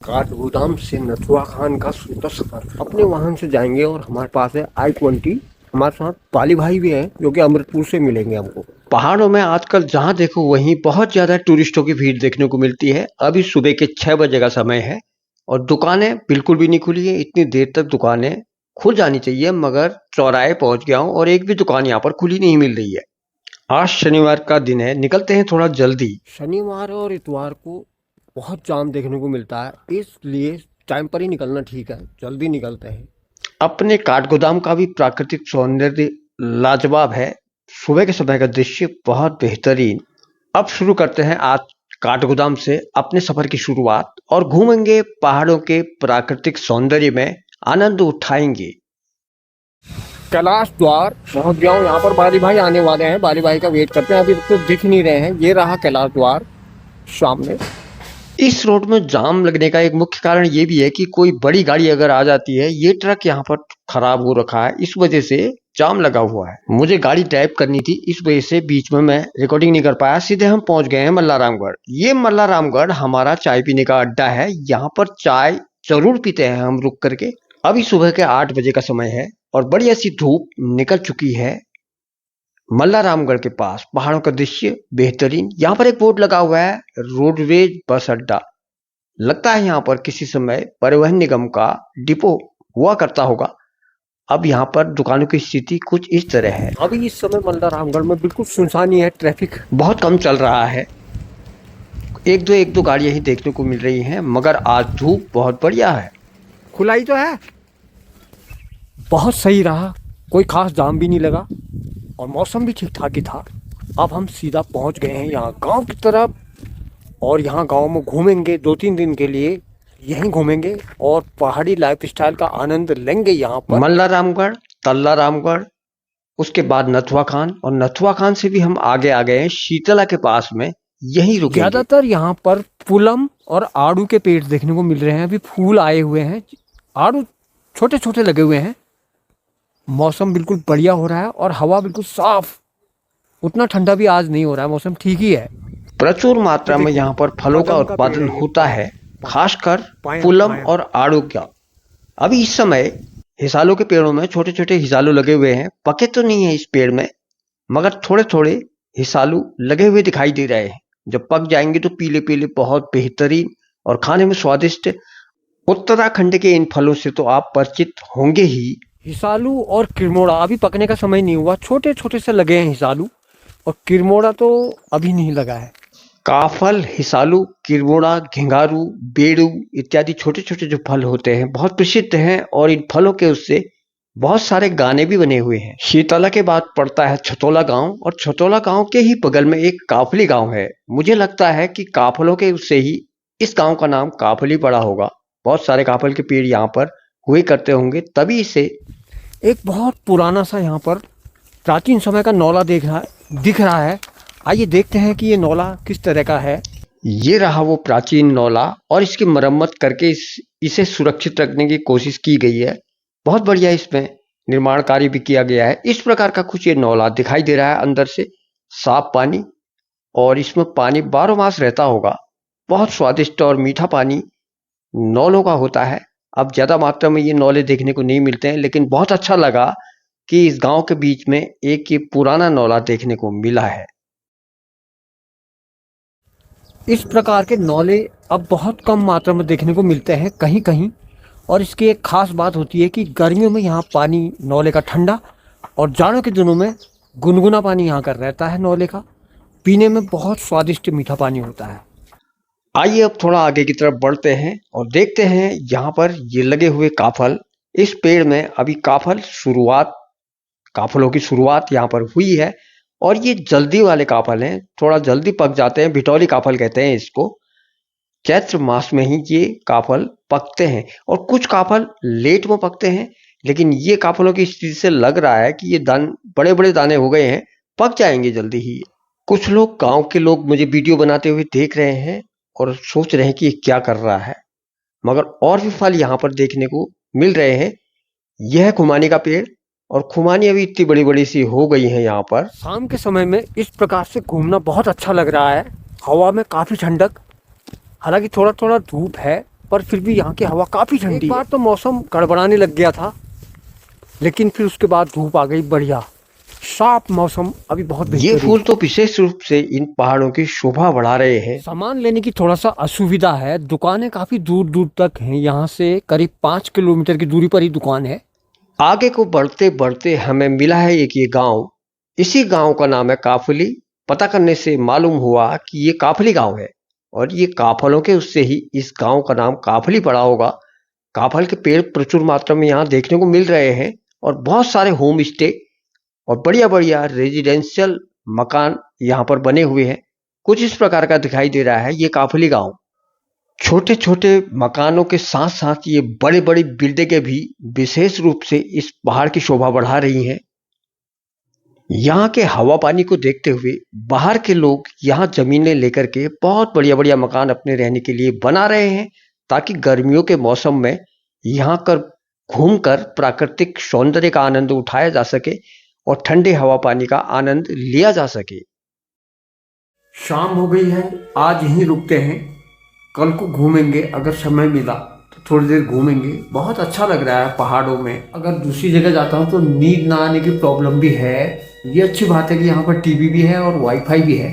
काठगोदाम से नथुआ खान का सूता सफर अपने वाहन से जाएंगे और हमारे पास है I-20। हमारे साथ पाली भाई भी हैं जो कि अमृतपुर से मिलेंगे हमको। पहाड़ों में आजकल जहाँ देखो वहीं बहुत ज्यादा टूरिस्टों की भीड़ देखने को मिलती है। अभी सुबह के 6 बजे का समय है और दुकानें बिल्कुल भी नहीं खुली है। इतनी देर तक दुकानें खुल जानी चाहिए मगर चौराहे पहुंच गया हूँ और एक भी दुकान यहाँ पर खुली नहीं मिल रही है। आज शनिवार का दिन है, निकलते हैं थोड़ा जल्दी। शनिवार और इतवार को बहुत जाम देखने को मिलता है, इसलिए टाइम पर ही निकलना ठीक है। जल्दी निकलते हैं। अपने काठगोदाम का भी प्राकृतिक सौंदर्य लाजवाब है। सुबह के समय का दृश्य बहुत बेहतरीन। अब शुरू करते हैं आज काठगोदाम से अपने सफर की शुरुआत और घूमेंगे पहाड़ों के प्राकृतिक सौंदर्य में आनंद उठाएंगे। कैलाश द्वार पहुंच गया हूँ। यहाँ पर बाली भाई आने वाले हैं, बाली भाई का वेट करते हैं। अभी तो दिख नहीं रहे हैं। ये रहा कैलाश द्वार सामने। इस रोड में जाम लगने का एक मुख्य कारण ये भी है कि कोई बड़ी गाड़ी अगर आ जाती है, ये ट्रक यहाँ पर खराब हो रखा है, इस वजह से जाम लगा हुआ है। मुझे गाड़ी ड्राइव करनी थी, इस वजह से बीच में मैं रिकॉर्डिंग नहीं कर पाया। सीधे हम पहुंच गए हैं मल्लारामगढ़। ये मल्लारामगढ़ हमारा चाय पीने का अड्डा है। यहाँ पर चाय जरूर पीते हैं हम रुक करके। अभी सुबह के 8 बजे का समय है और बड़ी ऐसी धूप निकल चुकी है। मल्लारामगढ़ के पास पहाड़ों का दृश्य बेहतरीन। यहाँ पर एक बोर्ड लगा हुआ है, रोडवेज बस अड्डा। लगता है यहाँ पर किसी समय परिवहन निगम का डिपो हुआ करता होगा। अब यहाँ पर दुकानों की स्थिति कुछ इस तरह है। अभी इस समय मल्लारामगढ़ में बिल्कुल सुनसान ही है, ट्रैफिक बहुत कम चल रहा है। एक दो गाड़ियां ही देखने को मिल रही हैं, मगर आज धूप बहुत बढ़िया है। खुलाई तो है, बहुत सही रहा, कोई खास जाम भी नहीं लगा और मौसम भी ठीक ठाक ही था। अब हम सीधा पहुंच गए हैं यहाँ गांव की तरफ और यहाँ गांव में घूमेंगे 2-3 दिन के लिए। यहीं घूमेंगे और पहाड़ी लाइफस्टाइल का आनंद लेंगे। यहाँ पर मल्लारामगढ़, तल्लारामगढ़, उसके बाद नथुआ खान और नथुआ खान से भी हम आगे आ गए हैं शीतला के पास में, यहीं रुकेंगे। ज्यादातर यहाँ पर पुलम और आड़ू के पेड़ देखने को मिल रहे हैं। अभी फूल आए हुए हैं, आड़ू छोटे छोटे लगे हुए हैं। मौसम बिल्कुल बढ़िया हो रहा है और हवा बिल्कुल साफ। उतना ठंडा भी आज नहीं हो रहा है, मौसम ठीक ही है। प्रचुर मात्रा में यहाँ पर फलों का उत्पादन होता है, खासकर पुलम और आड़ू का। अभी इस समय हिसालों के पेड़ों में छोटे छोटे हिसालू लगे हुए हैं। पके तो नहीं है इस पेड़ में, मगर थोड़े थोड़े हिसालू लगे हुए दिखाई दे रहे हैं। जब पक जाएंगे तो पीले पीले बहुत बेहतरीन और खाने में स्वादिष्ट। उत्तराखंड के इन फलों से तो आप परिचित होंगे ही। हिसालू और किरमोड़ा अभी पकने का समय नहीं हुआ, छोटे छोटे से लगे हैं हिसालू, और किरमोड़ा तो अभी नहीं लगा है। काफल, हिसालू, किरमोड़ा, घिंगारू, बेड़ू इत्यादि छोटे छोटे जो फल होते हैं बहुत प्रसिद्ध हैं और इन फलों के उससे बहुत सारे गाने भी बने हुए हैं। शीतला के बाद पड़ता है छतौला गांव और छतौला गांव के ही बगल में एक काफली गांव है। मुझे लगता है कि काफलों के उससे ही इस गांव का नाम काफली पड़ा होगा। बहुत सारे काफल के पेड़ यहाँ पर हुए करते होंगे, तभी इसे एक बहुत पुराना सा यहाँ पर प्राचीन समय का नौला दिख रहा है। आइए देखते हैं कि ये नौला किस तरह का है। ये रहा वो प्राचीन नौला और इसकी मरम्मत करके इसे सुरक्षित रखने की कोशिश की गई है। बहुत बढ़िया इसमें निर्माण कार्य भी किया गया है। इस प्रकार का कुछ ये नौला दिखाई दे रहा है, अंदर से साफ पानी और इसमें पानी 12 मास रहता होगा। बहुत स्वादिष्ट और मीठा पानी नौलों का होता है। अब ज्यादा मात्रा में ये नौले देखने को नहीं मिलते हैं, लेकिन बहुत अच्छा लगा कि इस गांव के बीच में एक ये पुराना नौला देखने को मिला है। इस प्रकार के नौले अब बहुत कम मात्रा में देखने को मिलते हैं कहीं कहीं, और इसकी एक खास बात होती है कि गर्मियों में यहाँ पानी नौले का ठंडा और जाड़ों के दिनों में गुनगुना पानी यहाँ का रहता है नौले का। पीने में बहुत स्वादिष्ट मीठा पानी होता है। आइए अब थोड़ा आगे की तरफ बढ़ते हैं और देखते हैं यहाँ पर ये लगे हुए काफल। इस पेड़ में अभी काफलों की शुरुआत यहाँ पर हुई है और ये जल्दी वाले काफल हैं, थोड़ा जल्दी पक जाते हैं। भिटौली काफल कहते हैं इसको। चैत्र मास में ही ये काफल पकते हैं और कुछ काफल लेट में पकते हैं, लेकिन ये काफलों की स्थिति से लग रहा है कि ये बड़े बड़े दाने हो गए हैं, पक जाएंगे जल्दी ही। कुछ लोग, गांव के लोग मुझे वीडियो बनाते हुए देख रहे हैं और सोच रहे हैं कि ये क्या कर रहा है, मगर और भी फल यहाँ पर देखने को मिल रहे हैं। यह है खुमानी का पेड़ और खुमानी अभी इतनी बड़ी बड़ी सी हो गई है। यहाँ पर शाम के समय में इस प्रकार से घूमना बहुत अच्छा लग रहा है। हवा में काफी ठंडक, हालांकि थोड़ा थोड़ा धूप है पर फिर भी यहाँ की हवा काफ़ी ठंडी। एक बार तो मौसम गड़बड़ाने लग गया था, लेकिन फिर उसके बाद धूप आ गई, बढ़िया साफ मौसम, अभी बहुत बेहतरीन। ये फूल तो विशेष रूप से इन पहाड़ों की शोभा बढ़ा रहे हैं। सामान लेने की थोड़ा सा असुविधा है, दुकानें काफी दूर दूर तक हैं, यहाँ से करीब 5 किलोमीटर की दूरी पर ही दुकान है। आगे को बढ़ते बढ़ते हमें मिला है एक ये गांव। इसी गांव का नाम है काफली। पता करने से मालूम हुआ कि ये काफली गांव है, और ये काफलों के उससे ही इस गांव का नाम काफली पड़ा होगा। काफल के पेड़ प्रचुर मात्रा में यहाँ देखने को मिल रहे हैं, और बहुत सारे होम स्टे और बढ़िया बढ़िया रेजिडेंशियल मकान यहाँ पर बने हुए हैं। कुछ इस प्रकार का दिखाई दे रहा है ये काफली गांव। छोटे छोटे मकानों के साथ साथ ये बड़ी बड़ी बिल्डिंगें भी विशेष रूप से इस पहाड़ की शोभा बढ़ा रही हैं। यहाँ के हवा पानी को देखते हुए बाहर के लोग यहाँ जमीनें लेकर के बहुत बढ़िया बढ़िया मकान अपने रहने के लिए बना रहे हैं, ताकि गर्मियों के मौसम में यहाँ कर घूमकर प्राकृतिक सौंदर्य का आनंद उठाया जा सके और ठंडे हवा पानी का आनंद लिया जा सके। शाम हो गई है, आज यहीं रुकते हैं, कल को घूमेंगे, अगर समय मिला तो थोड़ी देर घूमेंगे। बहुत अच्छा लग रहा है पहाड़ों में। अगर दूसरी जगह जाता हूँ तो नींद ना आने की प्रॉब्लम भी है। ये अच्छी बात है कि यहाँ पर टीवी भी है और वाईफाई भी है,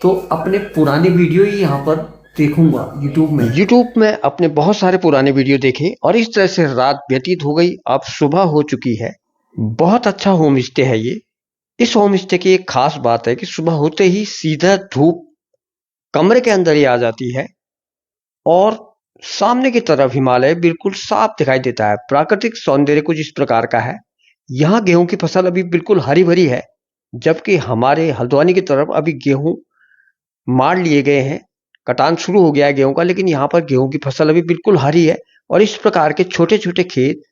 तो अपने पुरानी वीडियो ही यहाँ पर देखूंगा यूट्यूब में अपने बहुत सारे पुराने वीडियो देखे, और इस तरह से रात व्यतीत हो गई। अब सुबह हो चुकी है। बहुत अच्छा होम स्टे है ये। इस होम स्टे की एक खास बात है कि सुबह होते ही सीधा धूप कमरे के अंदर ही आ जाती है, और सामने की तरफ हिमालय बिल्कुल साफ दिखाई देता है। प्राकृतिक सौंदर्य कुछ इस प्रकार का है। यहाँ गेहूं की फसल अभी बिल्कुल हरी भरी है, जबकि हमारे हल्द्वानी की तरफ अभी गेहूं मार लिए गए हैं, कटान शुरू हो गया है गेहूं का, लेकिन यहाँ पर गेहूं की फसल अभी बिल्कुल हरी है। और इस प्रकार के छोटे छोटे खेत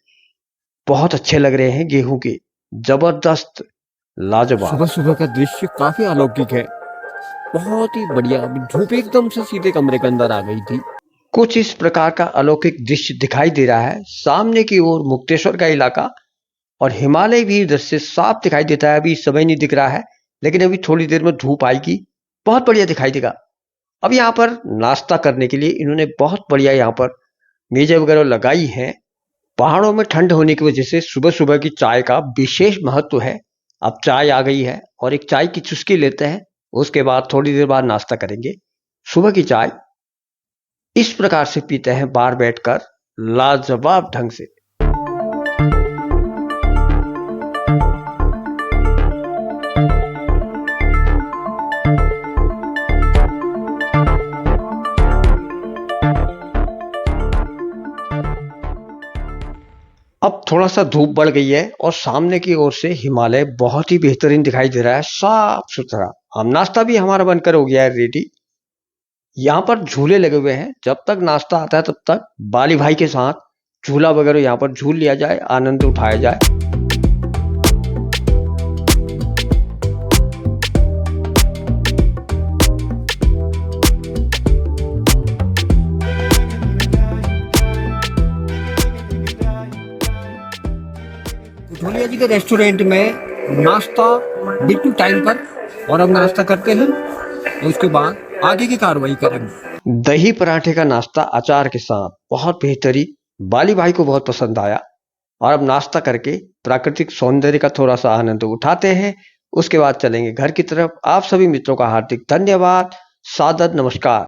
बहुत अच्छे लग रहे हैं गेहूं के, जबरदस्त, लाजवाब। सुबह सुबह का दृश्य काफी अलौकिक है, बहुत ही बढ़िया। अभी धूप एकदम से सीधे कमरे के अंदर आ गई थी। कुछ इस प्रकार का अलौकिक दृश्य दिखाई दे रहा है। सामने की ओर मुक्तेश्वर का इलाका और हिमालय भी इधर से साफ दिखाई देता है। अभी इस समय नहीं दिख रहा है, लेकिन अभी थोड़ी देर में धूप आएगी, बहुत बढ़िया दिखाई देगा। अब यहाँ पर नाश्ता करने के लिए इन्होंने बहुत बढ़िया यहाँ पर मेजें वगैरह लगाई हैं। पहाड़ों में ठंड होने की वजह से सुबह सुबह की चाय का विशेष महत्व है। अब चाय आ गई है और एक चाय की चुस्की लेते हैं, उसके बाद थोड़ी देर बाद नाश्ता करेंगे। सुबह की चाय इस प्रकार से पीते हैं बाहर बैठकर, लाजवाब ढंग से। अब थोड़ा सा धूप बढ़ गई है और सामने की ओर से हिमालय बहुत ही बेहतरीन दिखाई दे रहा है, साफ सुथरा। हम नाश्ता भी हमारा बनकर हो गया है रेडी। यहाँ पर झूले लगे हुए हैं, जब तक नाश्ता आता है तब तक बाली भाई के साथ झूला वगैरह यहाँ पर झूल लिया जाए, आनंद उठाया जाए। धोलिया जी के रेस्टोरेंट में नाश्ता बिल्कुल टाइम पर, और अब नाश्ता करते हैं और उसके बाद आगे की कार्रवाई करेंगे। दही पराठे का नाश्ता अचार के साथ बहुत बेहतरीन, बाली भाई को बहुत पसंद आया। और अब नाश्ता करके प्राकृतिक सौंदर्य का थोड़ा सा आनंद उठाते हैं, उसके बाद चलेंगे घर की तरफ। आप सभी मित्रों का हार्दिक धन्यवाद, सादर नमस्कार।